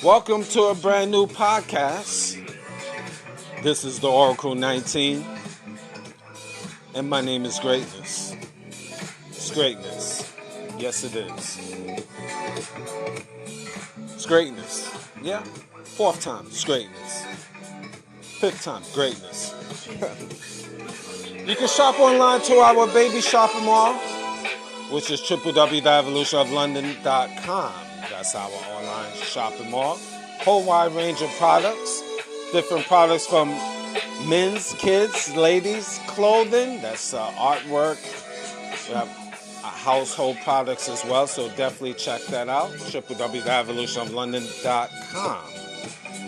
Welcome to a brand new podcast. This is the Oracle 19, and my name is Greatness. It's greatness. Yes, it is. It's greatness. Yeah. Fourth time, it's greatness. Fifth time, greatness. You can shop online to our baby shopping mall, which is www.evolutionoflondon.com. That's our online shopping mall. Whole wide range of products. Different products from men's, kids, ladies, clothing. That's artwork. We have household products as well. So definitely check that out. www.evolutionoflondon.com.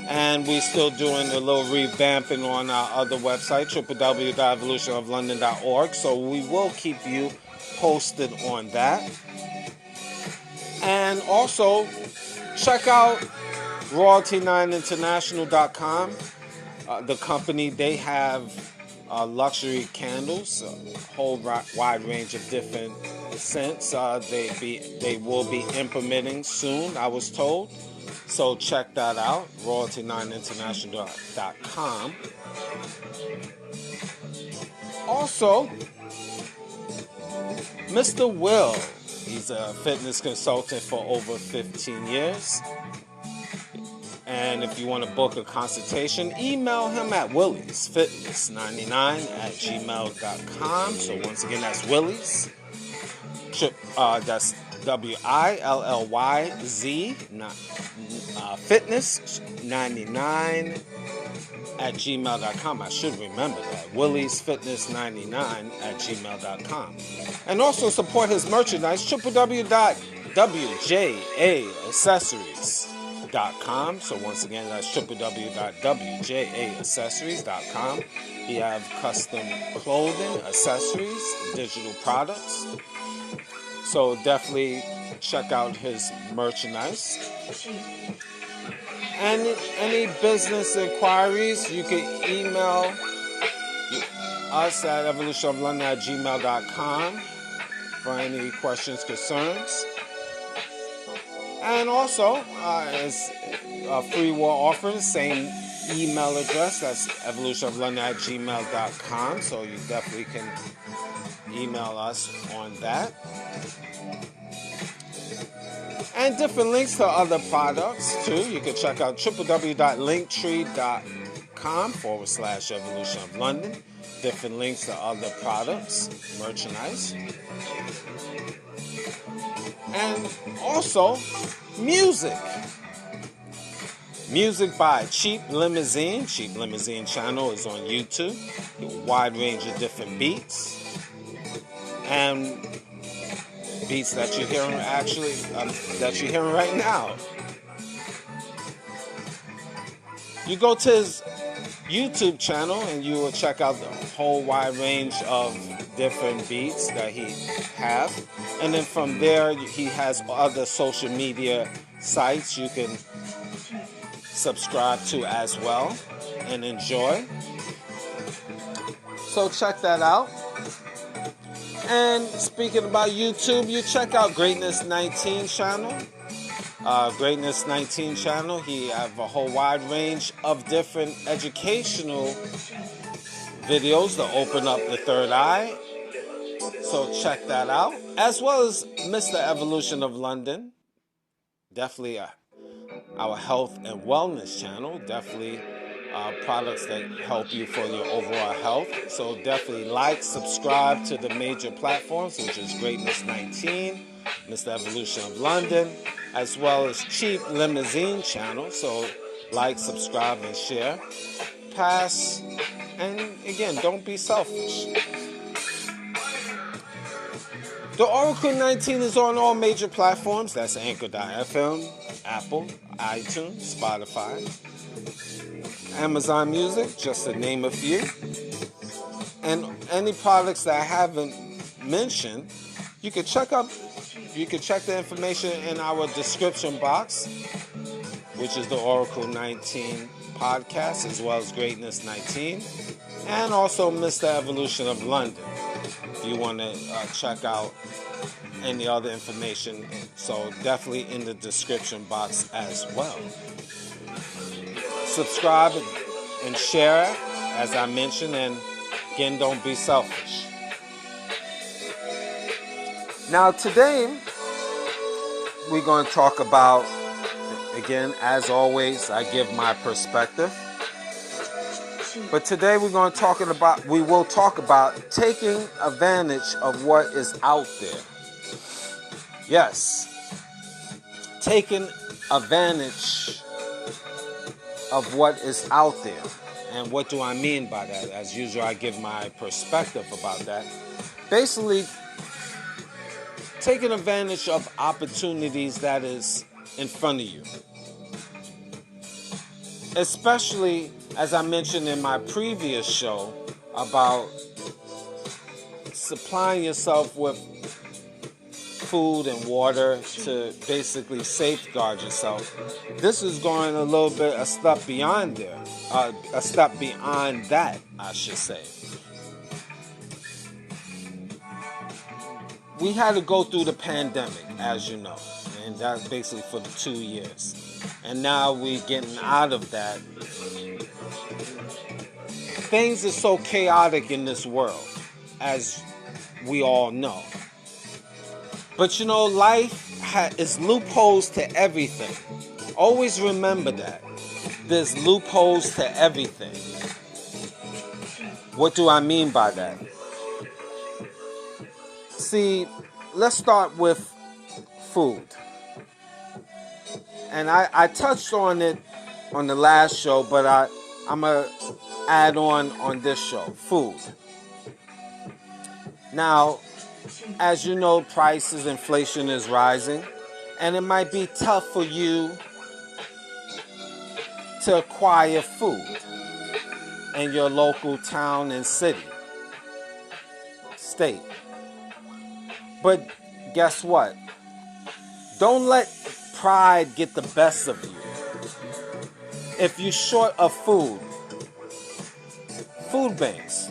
And we're still doing a little revamping on our other website, www.evolutionoflondon.org. So we will keep you posted on that. And also, check out royalty9international.com. The company, they have luxury candles, a whole wide range of different scents. They will be implementing soon, I was told. So check that out, royalty9international.com. Also, Mr. Will. He's a fitness consultant for over 15 years. And if you want to book a consultation, email him at williesfitness99@gmail.com. So once again, that's Willies. That's WILLYZ fitness99@gmail.com. I should remember that. WilliesFitness99@gmail.com. And also support his merchandise, www.wjaccessories.com. So once again, that's www.wjaccessories.com. He have custom clothing, accessories, digital products. So definitely check out his merchandise. And any business inquiries, you can email us at evolutionoflondon@gmail.com for any questions, concerns. And also, it's a free will offering, same email address, that's evolutionoflondon@gmail.com. So you definitely can email us on that. And different links to other products too. You can check out www.linktree.com/evolutionoflondon. Different links to other products, merchandise. And also, music. Music by Cheap Limousine. Cheap Limousine channel is on YouTube. A wide range of different beats. And beats that you're hearing that you're hearing right now. You go to his YouTube channel and you will check out the whole wide range of different beats that he have. And then from there, he has other social media sites you can subscribe to as well and enjoy. So check that out. And speaking about YouTube, you check out Greatness 19 channel. Greatness 19 channel. He have a whole wide range of different educational videos to open up the third eye. So check that out. As well as Mr. Evolution of London. Definitely our health and wellness channel. Definitely products that help you for your overall health. So definitely like, subscribe to the major platforms, which is Greatness 19, Mr. Evolution of London, as well as Cheap Limousine channel. So like, subscribe, and share. Pass, and again, don't be selfish. The Oracle 19 is on all major platforms. That's Anchor.fm, Apple, iTunes, Spotify, Amazon Music, just to name a few. And any products that I haven't mentioned, you can check the information in our description box, which is the Oracle 19 podcast, as well as Greatness 19, and also Mr. Evolution of London. If you want to check out any other information, so definitely in the description box as well. Subscribe and share, as I mentioned, and again, don't be selfish. Now today, we're going to talk about, again, as always, I give my perspective. But today we will talk about taking advantage of what is out there. Yes, taking advantage of what is out there. And what do I mean by that? As usual, I give my perspective about that. Basically, taking advantage of opportunities that is in front of you. Especially, as I mentioned in my previous show, about supplying yourself with food and water to basically safeguard yourself. This is going a step beyond there. A step beyond that, I should say. We had to go through the pandemic, as you know, and that's basically for the 2 years. And now we're getting out of that. Things are so chaotic in this world, as we all know. But you know, life is loopholes to everything. Always remember that. There's loopholes to everything. What do I mean by that? See, let's start with food. And I touched on it on the last show, but I'm going to add on this show. Food. Now, as you know, prices, inflation is rising. And it might be tough for you to acquire food in your local town and city, state. But guess what? Don't let pride get the best of you. If you're short of food, food banks.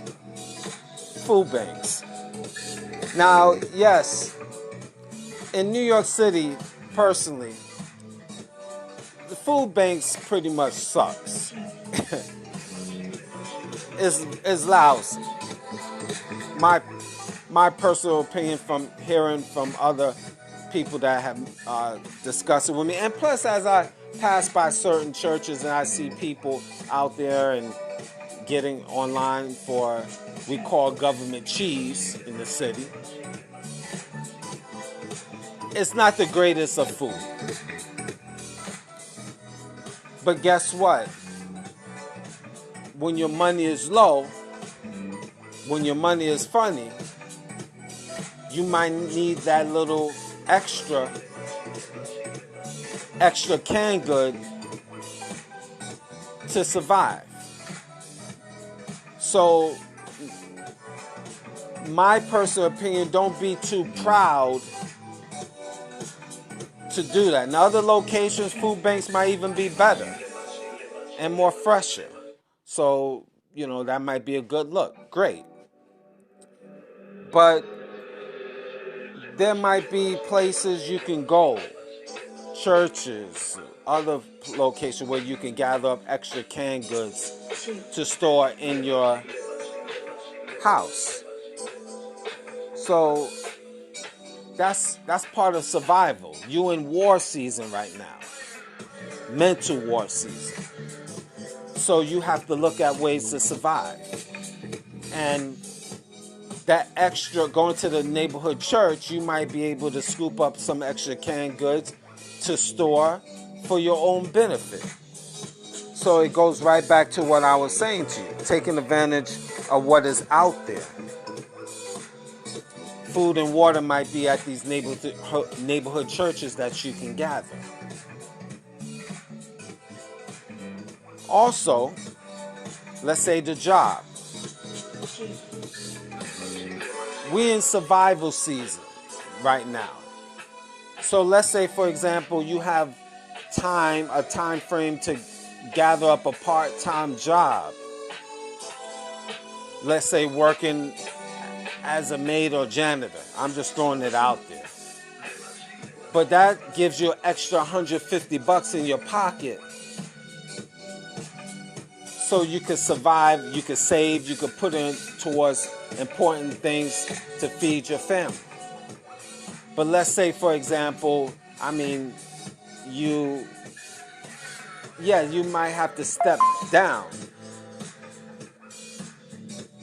Now, yes, in New York City, personally, the food banks pretty much sucks. It's lousy. My personal opinion from hearing from other people that have discussed it with me. And plus, as I pass by certain churches and I see people out there and getting online for, we call government cheese in the city, it's not the greatest of food. But guess what? When your money is low, when your money is funny, you might need that little extra canned good to survive. So, my personal opinion, don't be too proud to do that. In other locations, food banks might even be better and more fresher. So, you know, that might be a good look. Great. But there might be places you can go, churches, other locations where you can gather up extra canned goods to store in your house. So that's part of survival. You in war season right now, mental war season. So you have to look at ways to survive. And that extra, going to the neighborhood church, you might be able to scoop up some extra canned goods to store for your own benefit. So it goes right back to what I was saying to you, taking advantage of what is out there. Food and water might be at these neighborhood churches that you can gather. Also, let's say the job. We're in survival season right now. So let's say, for example, you have a time frame to gather up a part-time job. Let's say working as a maid or janitor. I'm just throwing it out there. But that gives you an extra $150 in your pocket. So you could survive, you could save, you could put in towards important things to feed your family. But let's say, for example, you might have to step down.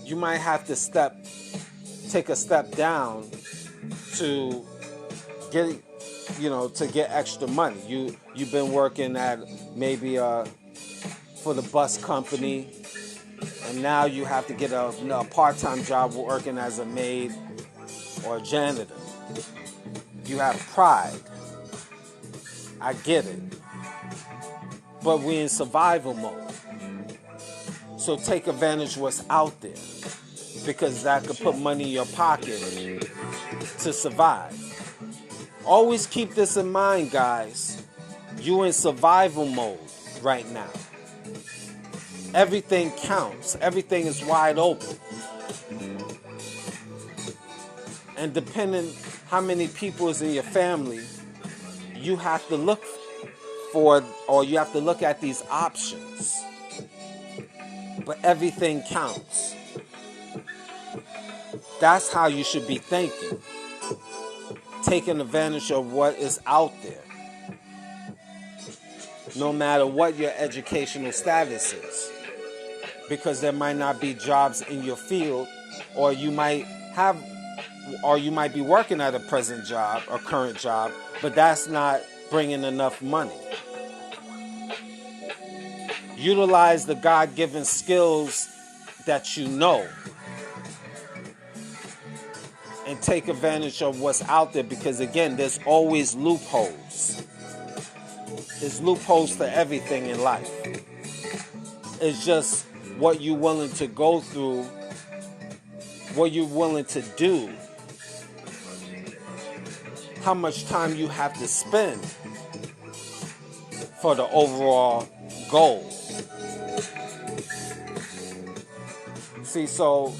You might have to take a step down to get extra money. You've been working at maybe for the bus company, and now you have to get a part-time job working as a maid or a janitor. You have pride. I get it. But we're in survival mode. So take advantage of what's out there, because that could put money in your pocket to survive. Always keep this in mind, guys. You're in survival mode right now. Everything counts. Everything is wide open. And depending how many people is in your family, you have to look at these options. But everything counts. That's how you should be thinking. Taking advantage of what is out there. No matter what your educational status is. Because there might not be jobs in your field, or you might be working at a present job or current job, but that's not bringing enough money. Utilize the God-given skills that you know and take advantage of what's out there, because again, there's always loopholes. There's loopholes for everything in life. It's just what you're willing to go through, what you're willing to do, how much time you have to spend for the overall goal. See, so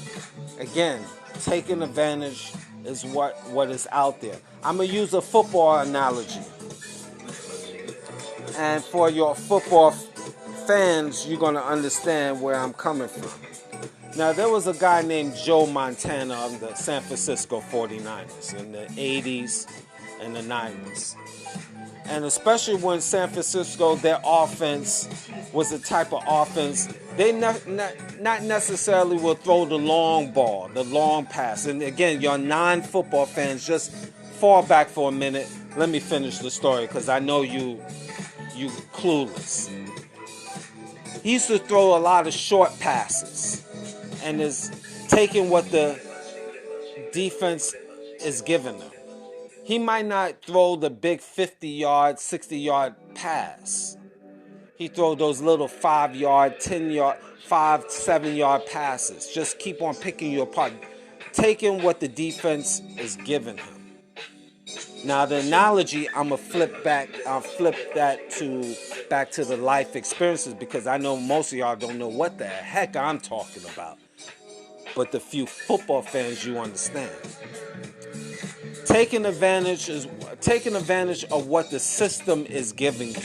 again, taking advantage is what is out there. I'm going to use a football analogy. And for your football fans, you're going to understand where I'm coming from. Now, there was a guy named Joe Montana of the San Francisco 49ers in the 80s and the 90s. And especially when San Francisco, their offense was the type of offense, they not necessarily will throw the long ball, the long pass. And again, your non-football fans, just fall back for a minute. Let me finish the story, because I know you clueless. He used to throw a lot of short passes and is taking what the defense is giving them. He might not throw the big 50-yard, 60-yard pass. He throw those little 5-yard, 10-yard, 5, 7-yard passes. Just keep on picking you apart, taking what the defense is giving him. Now the analogy, I'm gonna flip that back to the life experiences, because I know most of y'all don't know what the heck I'm talking about. But the few football fans, you understand. Taking advantage of what the system is giving you.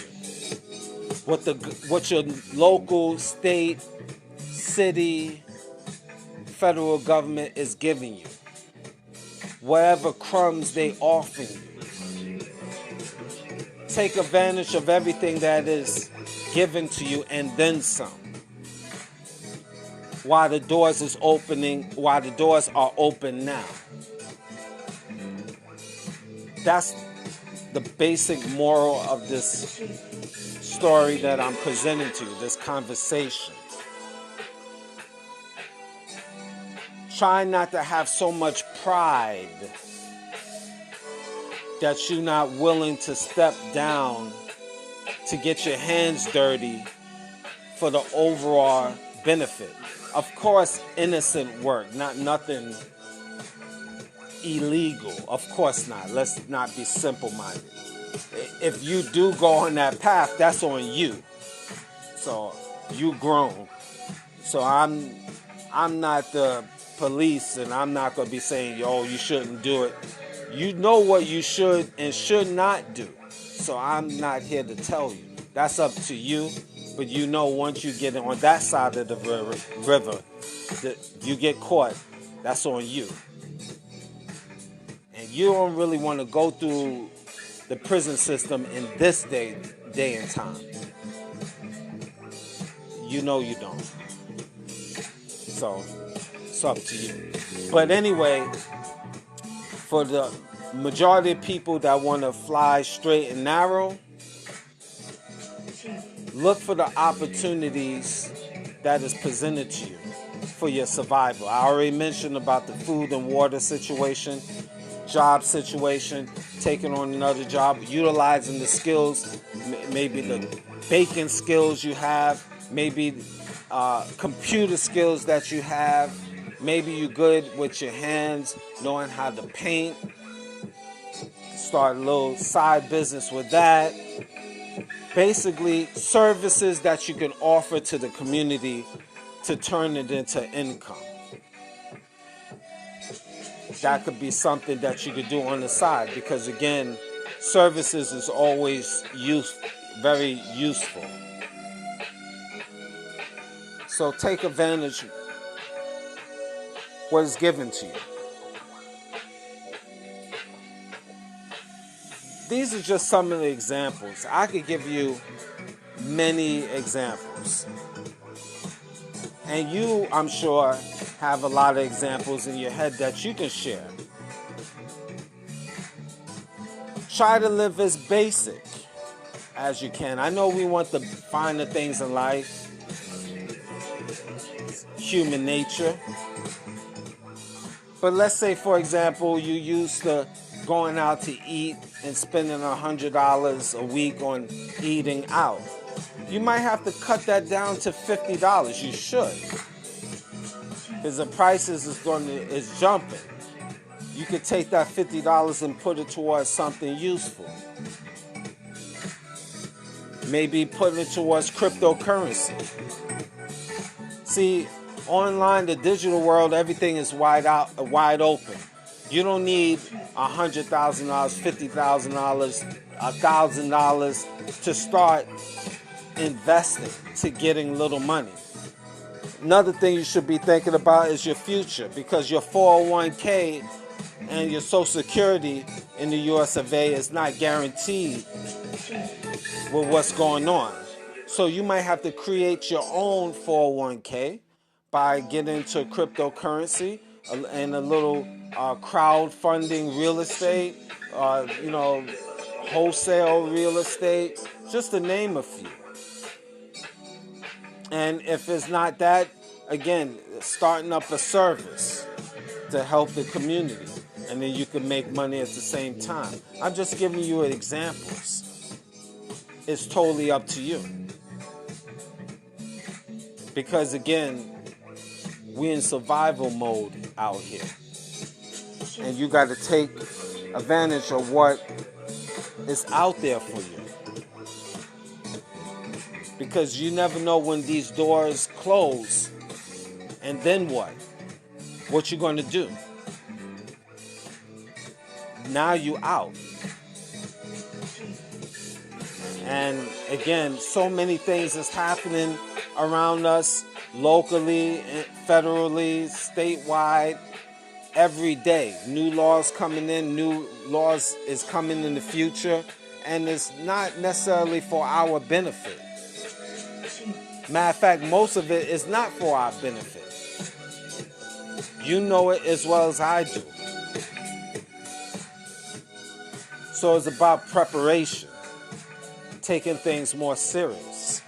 What your local, state, city, federal government is giving you. Whatever crumbs they offer you. Take advantage of everything that is given to you and then some. While the doors are open now. That's the basic moral of this story that I'm presenting to you, this conversation. Try not to have so much pride that you're not willing to step down to get your hands dirty for the overall benefit. Of course, innocent work, not nothing illegal. Of course not. Let's not be simple-minded. If you do go on that path, that's on you. So you grown. So I'm not the police, and I'm not going to be saying, yo, you shouldn't do it. You know what you should and should not do. So I'm not here to tell you. That's up to you. But you know, once you get on that side of the river, you get caught, that's on you. And you don't really want to go through the prison system in this day and time. You know you don't. So it's up to you. But anyway, for the majority of people that want to fly straight and narrow, look for the opportunities that is presented to you for your survival. I already mentioned about the food and water situation, job situation, taking on another job, utilizing the skills, maybe the baking skills you have, maybe computer skills that you have, maybe you're good with your hands, knowing how to paint, start a little side business with that. Basically, services that you can offer to the community to turn it into income. That could be something that you could do on the side, because again, services is always very useful. So take advantage of what is given to you. These are just some of the examples. I could give you many examples. And you, I'm sure, have a lot of examples in your head that you can share. Try to live as basic as you can. I know we want the finer things in life, human nature. But let's say, for example, you used to going out to eat and spending $100 a week on eating out. You might have to cut that down to $50. You should, because the prices is jumping. You could take that $50 and put it towards something useful. Maybe put it towards cryptocurrency. See, online, the digital world, everything is wide open. You don't need $100,000, $50,000, $1,000 to start investing, to getting little money. Another thing you should be thinking about is your future, because your 401k and your Social Security in the US of A is not guaranteed with what's going on. So you might have to create your own 401k by getting into cryptocurrency and a little crowdfunding real estate, wholesale real estate, just to name a few. And if it's not that, again, starting up a service to help the community, and then you can make money at the same time. I'm just giving you examples. It's totally up to you. Because again, we're in survival mode out here. And you got to take advantage of what is out there for you. Because you never know when these doors close. And then what? What you going to do? Now you out. And again, so many things is happening around us, locally, federally, statewide, every day. New laws coming in, new laws is coming in the future, and it's not necessarily for our benefit. Matter of fact, most of it is not for our benefit. You know it as well as I do. So it's about preparation, taking things more serious.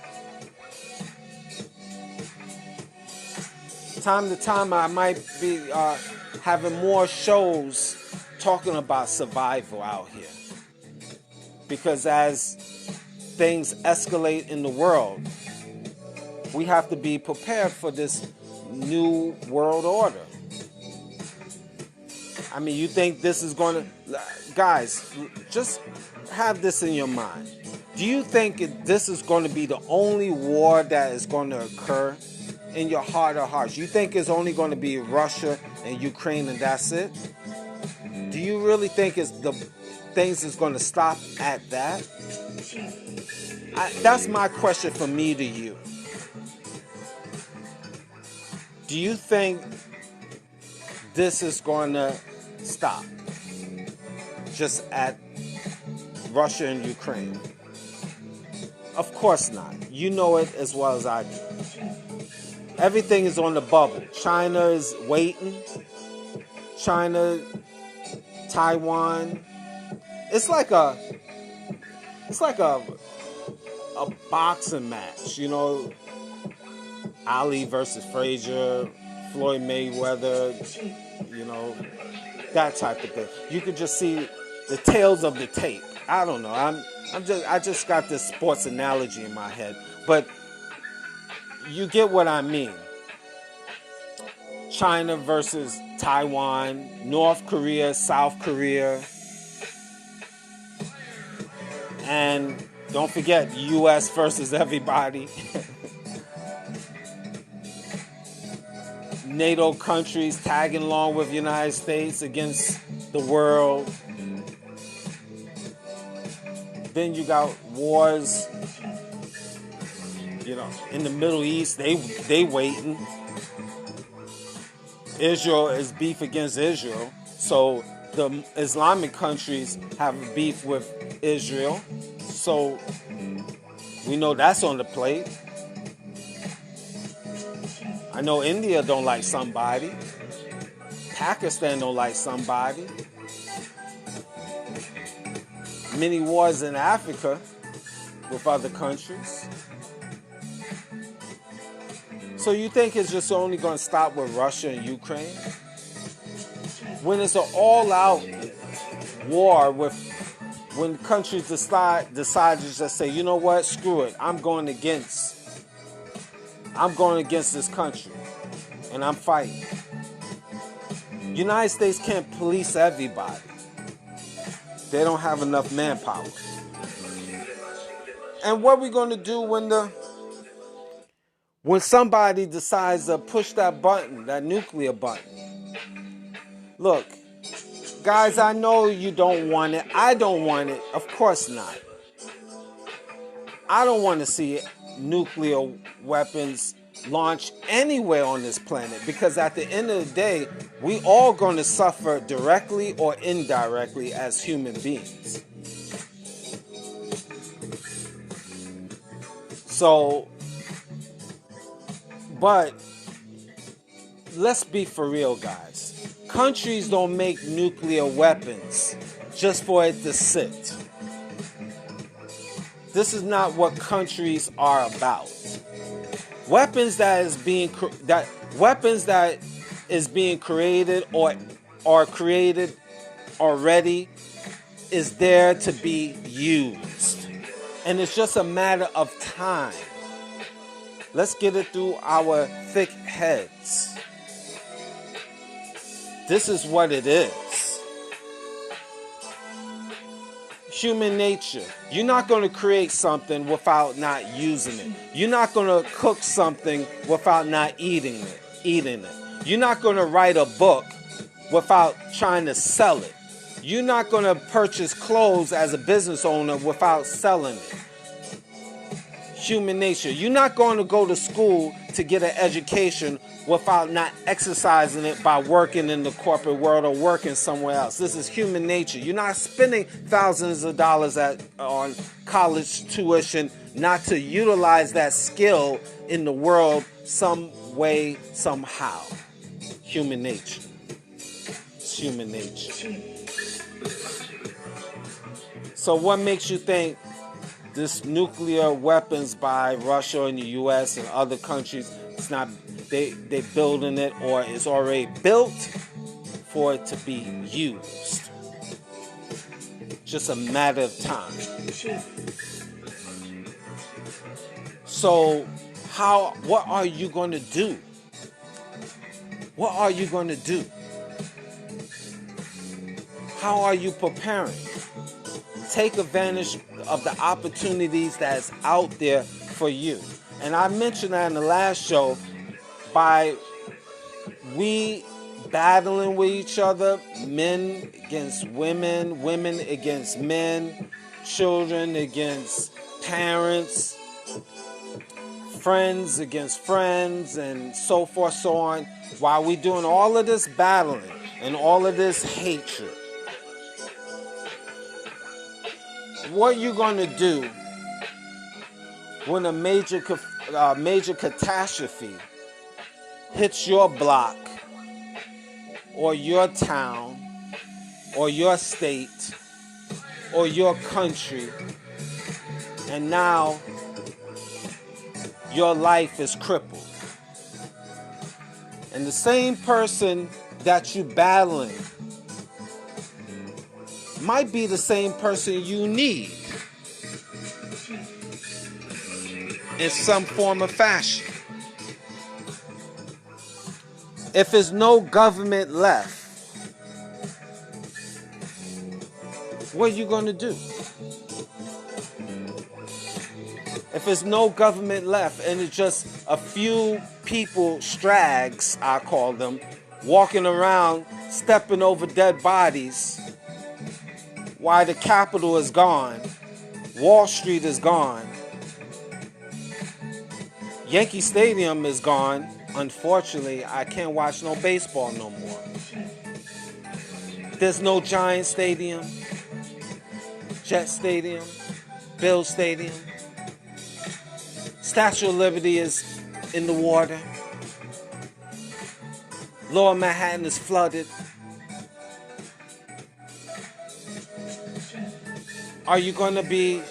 Time to time, I might be having more shows talking about survival out here. Because as things escalate in the world, we have to be prepared for this new world order. I mean, you think this is going to... Guys, just have this in your mind. Do you think this is going to be the only war that is going to occur in your heart of hearts? You think it's only going to be Russia and Ukraine and that's it? Do you really think things is going to stop at that? That's my question from me to you. Do you think this is going to stop just at Russia and Ukraine? Of course not. You know it as well as I do. Everything is on the bubble. China is waiting. China, Taiwan. It's like a boxing match, you know. Ali versus Frazier, Floyd Mayweather, you know, that type of thing. You could just see the tails of the tape. I don't know. I just got this sports analogy in my head, but you get what I mean. China versus Taiwan, North Korea, South Korea, and don't forget U.S. versus everybody. NATO countries tagging along with the United States against the world. Then you got wars, you know, in the Middle East. They waiting. Israel is beef against Israel. So the Islamic countries have beef with Israel. So we know that's on the plate. I know India don't like somebody. Pakistan don't like somebody. Many wars in Africa with other countries. So you think it's just only going to stop with Russia and Ukraine? When it's an all-out war when countries decide to just say, you know what, screw it, I'm going against this country, and I'm fighting. United States can't police everybody. They don't have enough manpower. And what are we going to do when somebody decides to push that button, that nuclear button? Look, guys, I know you don't want it. I don't want it. Of course not. I don't want to see nuclear weapons launched anywhere on this planet, because at the end of the day, we all going to suffer directly or indirectly as human beings. So, but let's be for real, guys. Countries don't make nuclear weapons just for it to sit. This is not what countries are about. Weapons that is being created or are created already is there to be used. And it's just a matter of time. Let's get it through our thick heads. This is what it is. Human nature. You're not going to create something without not using it. You're not going to cook something without not eating it. You're not going to write a book without trying to sell it. You're not going to purchase clothes as a business owner without selling it. Human nature. You're not going to go to school to get an education without not exercising it by working in the corporate world or working somewhere else. This is human nature. You're not spending thousands of dollars on college tuition not to utilize that skill in the world some way, somehow. Human nature. It's human nature. So what makes you think this nuclear weapons by Russia and the U.S. and other countries, They building it, or it's already built for it to be used. Just a matter of time. So what are you going to do? What are you going to do? How are you preparing? Take advantage of the opportunities that's out there for you. And I mentioned that in the last show, by we battling with each other, men against women, women against men, children against parents, friends against friends, and so forth, so on. While we doing all of this battling and all of this hatred, what are you going to do when a major catastrophe hits your block or your town or your state or your country, and now your life is crippled? And the same person that you battling might be the same person you need in some form or fashion. If there's no government left, what are you going to do? If there's no government left and it's just a few people, strags, I call them, walking around, stepping over dead bodies, while the Capitol is gone, Wall Street is gone, Yankee Stadium is gone. Unfortunately, I can't watch no baseball no more. There's no Giant Stadium, Jet Stadium, Bill Stadium. Statue of Liberty is in the water. Lower Manhattan is flooded. Are you going to be,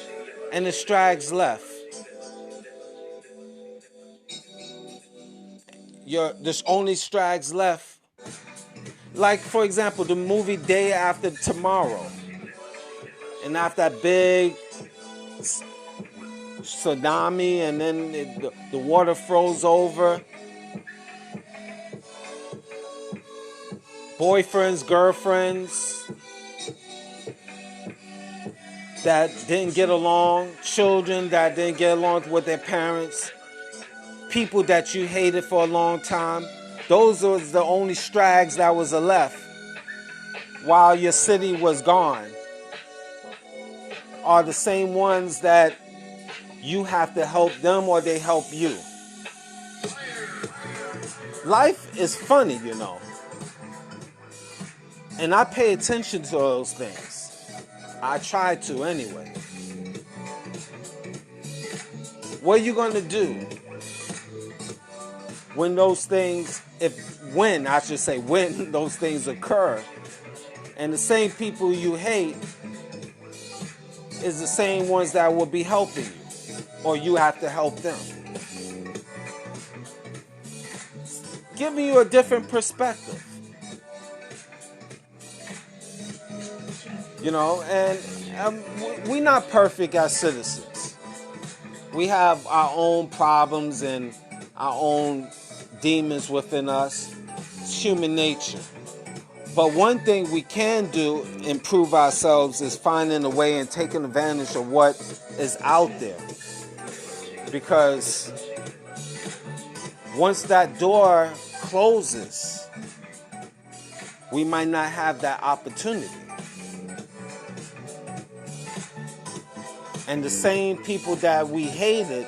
and the strags left? There's only strags left. Like, for example, the movie Day After Tomorrow. And after that big tsunami, and then the water froze over. Boyfriends, girlfriends that didn't get along, children that didn't get along with their parents, people that you hated for a long time. Those were the only strags that was left while your city was gone. Are the same ones that you have to help them or they help you. Life is funny, you know. And I pay attention to those things. I try to anyway. What are you going to do when those things, when those things occur, and the same people you hate is the same ones that will be helping you, or you have to help them? Giving you a different perspective. You know, and we're not perfect as citizens. We have our own problems and our own demons within us. It's human nature. But one thing we can do, improve ourselves, is finding a way and taking advantage of what is out there. Because once that door closes, we might not have that opportunity. And the same people that we hated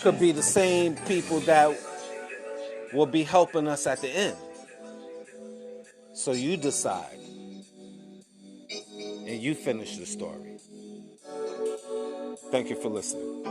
could be the same people that will be helping us at the end. So you decide, and you finish the story. Thank you for listening.